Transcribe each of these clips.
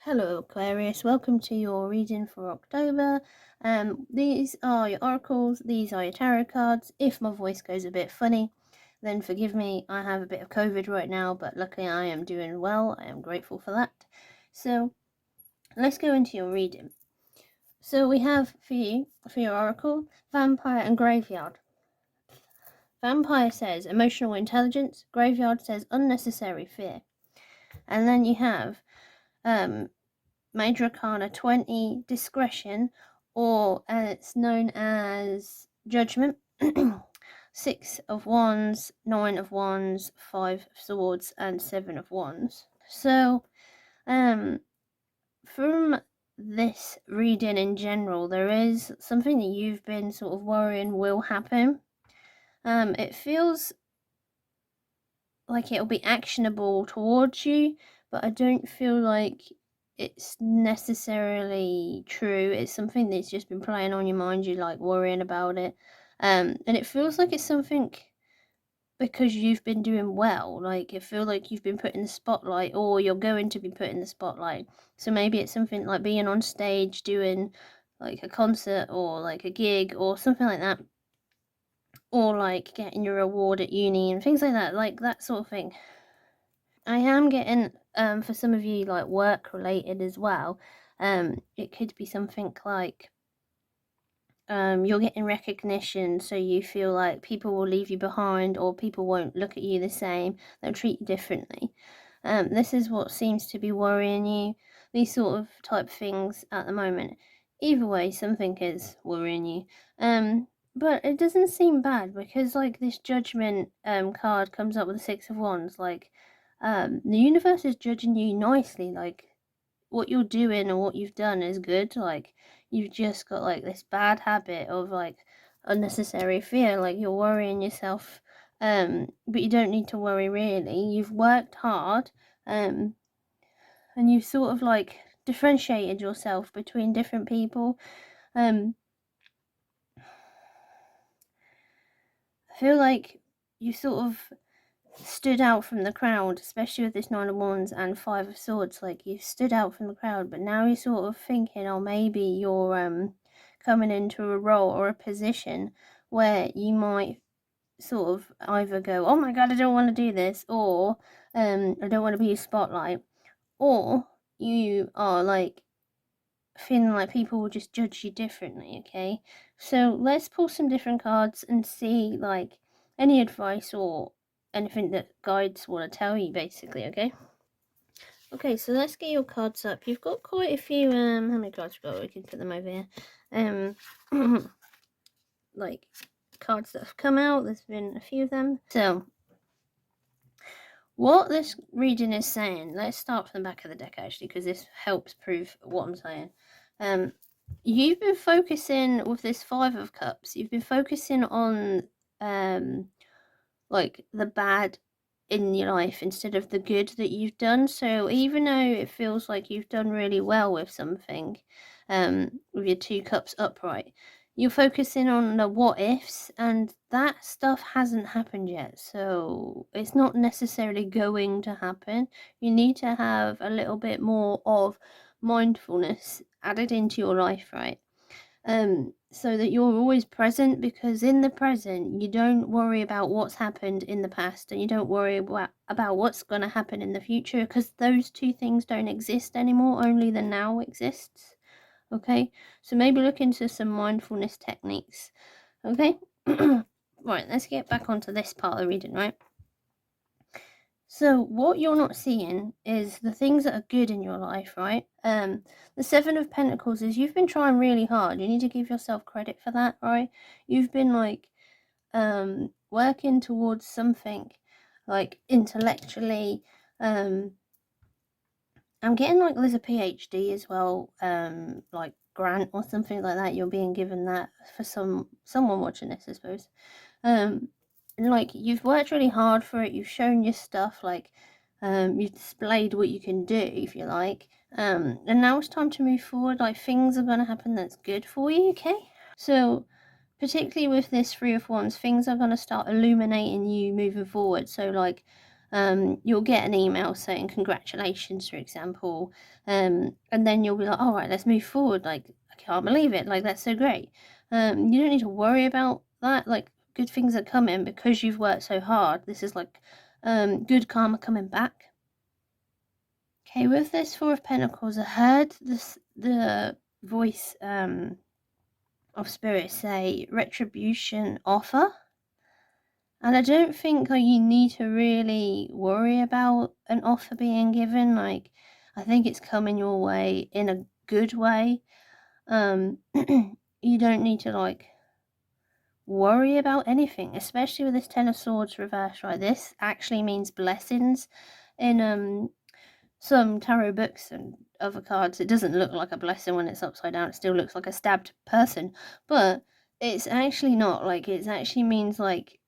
Hello Aquarius, welcome to your reading for October. These are your oracles, these are your tarot cards. If my voice goes a bit funny, then forgive me. I have a bit of COVID right now, but luckily I am doing well. I am grateful for that. So let's go into your reading. So we have for you, for your oracle, Vampire and Graveyard. Vampire says emotional intelligence, Graveyard says unnecessary fear. And then you have Major Arcana 20, Discretion, or it's known as Judgment. 6 of Wands, 9 of Wands, 5 of Swords, and 7 of Wands. So, from this reading in general, there is something that you've been sort of worrying will happen. It feels like it'll be actionable towards you, but I don't feel like it's necessarily true. It's something that's just been playing on your mind. You're like worrying about it, and it feels like it's something because you've been doing well. Like it feels like you've been put in the spotlight, or you're going to be put in the spotlight. So maybe it's something like being on stage doing like a concert or like a gig or something like that, or like getting your award at uni and things like that sort of thing. I am getting, for some of you, like work related as well. It could be something like, you're getting recognition, so you feel like people will leave you behind, or people won't look at you the same. They'll treat you differently. This is what seems to be worrying you. These sort of type things at the moment. Either way, something is worrying you. But it doesn't seem bad because like this judgment card comes up with the 6 of Wands. Like the universe is judging you nicely. Like what you're doing or what you've done is good. Like you've just got like this bad habit of like unnecessary fear. Like you're worrying yourself, but you don't need to worry really. You've worked hard, and you've sort of like differentiated yourself between different people. I feel like you sort of stood out from the crowd, especially with this 9 of Wands and 5 of Swords. Like you've stood out from the crowd, but now you're sort of thinking, oh, maybe you're coming into a role or a position where you might sort of either go, oh my god, I don't want to do this, or I don't want to be a spotlight, or you are like feeling like people will just judge you differently. Okay, so let's pull some different cards and see like any advice or anything that guides want to tell you, basically. Okay, so let's get your cards up. You've got quite a few, how many cards you got? We can put them over here. Like cards that have come out, there's been a few of them. So what this reading is saying, let's start from the back of the deck actually, because this helps prove what I'm saying. You've been focusing with this 5 of Cups, you've been focusing on like the bad in your life instead of the good that you've done. So even though it feels like you've done really well with something, with your 2 cups upright, you're focusing on the what ifs, and that stuff hasn't happened yet, so it's not necessarily going to happen. You need to have a little bit more of mindfulness added into your life, right? So that you're always present, because in the present you don't worry about what's happened in the past, and you don't worry about what's going to happen in the future, because those two things don't exist anymore. Only the now exists. Okay, so maybe look into some mindfulness techniques. Okay. Right, let's get back onto this part of the reading, right? So what you're not seeing is the things that are good in your life, right? The 7 of Pentacles is you've been trying really hard. You need to give yourself credit for that, right? You've been like working towards something like intellectually. I'm getting like there's a PhD as well, like grant or something like that. You're being given that for someone watching this, I suppose. Like you've worked really hard for it. You've shown your stuff. Like you've displayed what you can do, if you like. And now it's time to move forward. Like things are going to happen that's good for you. Okay, so particularly with this 3 of Wands, things are going to start illuminating you moving forward. So like You'll get an email saying congratulations, for example, and then you'll be like, all right, let's move forward. Like, I can't believe it. Like, that's so great. You don't need to worry about that. Like, good things are coming because you've worked so hard. This is like good karma coming back. Okay, with this Four of Pentacles, I heard the voice of Spirit say retribution offer. And I don't think you need to really worry about an offer being given. Like, I think it's coming your way in a good way. You don't need to like worry about anything, especially with this Ten of Swords reverse, right? This actually means blessings in some tarot books and other cards. It doesn't look like a blessing when it's upside down. It still looks like a stabbed person, but it's actually not. Like, it actually means like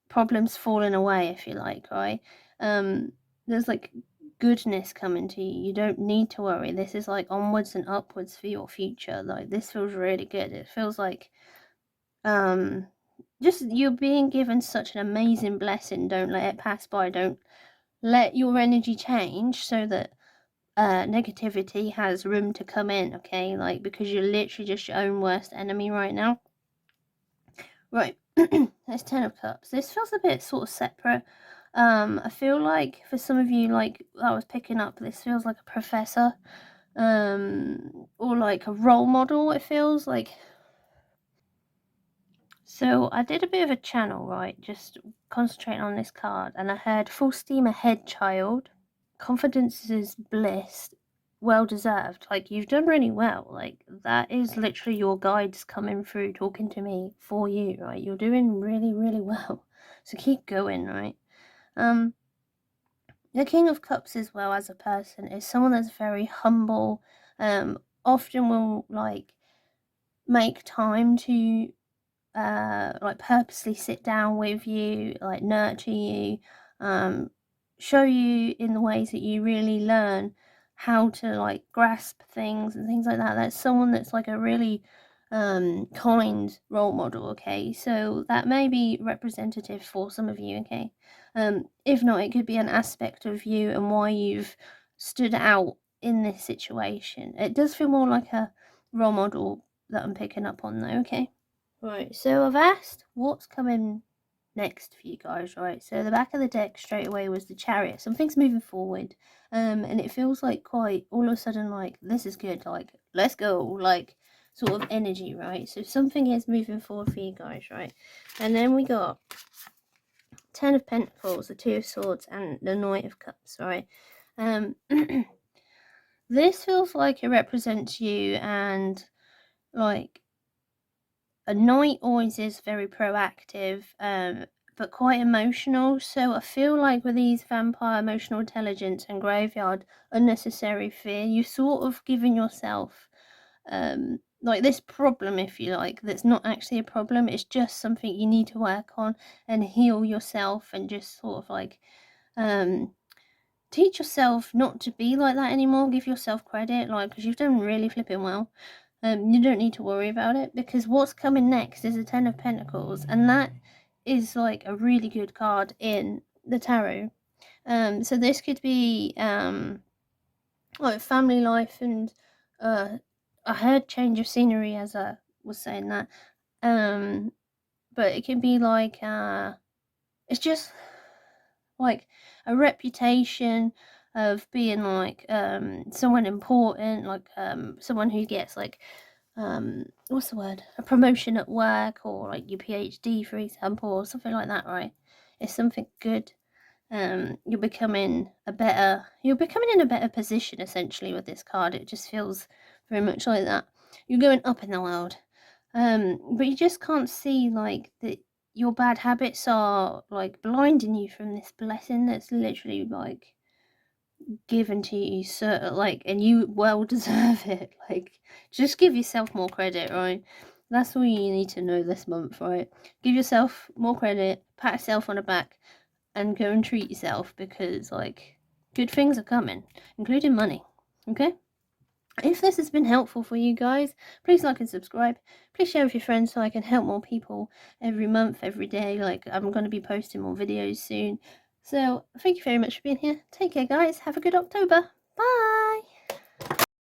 problems falling away, if you like, right? There's like goodness coming to you. You don't need to worry. This is like onwards and upwards for your future. Like, this feels really good. It feels like just you're being given such an amazing blessing. Don't let it pass by. Don't let your energy change so that negativity has room to come in, okay? Like, because you're literally just your own worst enemy right now. Right. There's 10 of Cups. This feels a bit sort of separate. I feel like for some of you, like I was picking up, this feels like a professor, or like a role model, it feels like. So I did a bit of a channel, right, just concentrating on this card, and I heard full steam ahead, child. Confidence is bliss, well deserved. Like, you've done really well. Like, that is literally your guides coming through talking to me for you, right? You're doing really, really well. So keep going, right? The King of Cups as well, as a person, is someone that's very humble, often will like make time to like purposely sit down with you, like nurture you, show you in the ways that you really learn how to like grasp things and things like that. That's someone that's like a really kind role model, okay? So that may be representative for some of you, okay? If not, it could be an aspect of you and why you've stood out in this situation. It does feel more like a role model that I'm picking up on though, okay? Right, so I've asked what's coming next for you guys, right? So the back of the deck straight away was the Chariot. Something's moving forward, and it feels like quite all of a sudden like this is good, like let's go, like sort of energy, right? So something is moving forward for you guys, right? And then we got 10 of Pentacles, the 2 of Swords, and the Knight of Cups, right? This feels like it represents you, and like a knight always is very proactive, but quite emotional. So I feel like with these vampire, emotional intelligence, and graveyard, unnecessary fear, you've sort of given yourself like this problem, if you like, that's not actually a problem. It's just something you need to work on and heal yourself, and just sort of like teach yourself not to be like that anymore. Give yourself credit, like, because you've done really flipping well. You don't need to worry about it, because what's coming next is a 10 of Pentacles, and that is like a really good card in the tarot. So this could be like family life, and I heard change of scenery as I was saying that. But it can be like it's just like a reputation of being like someone important, like someone who gets like what's the word, a promotion at work, or like your PhD, for example, or something like that, right? It's something good. You're becoming in a better position, essentially, with this card. It just feels very much like that. You're going up in the world, but you just can't see like that your bad habits are like blinding you from this blessing that's literally like given to you, so like, and you well deserve it. Like, just give yourself more credit, right? That's all you need to know this month, right? Give yourself more credit, pat yourself on the back, and go and treat yourself, because like good things are coming, including money, okay? If this has been helpful for you guys, please like and subscribe. Please share with your friends so I can help more people every month, every day. Like, I'm going to be posting more videos soon. So thank you very much for being here. Take care, guys. Have a good October. Bye.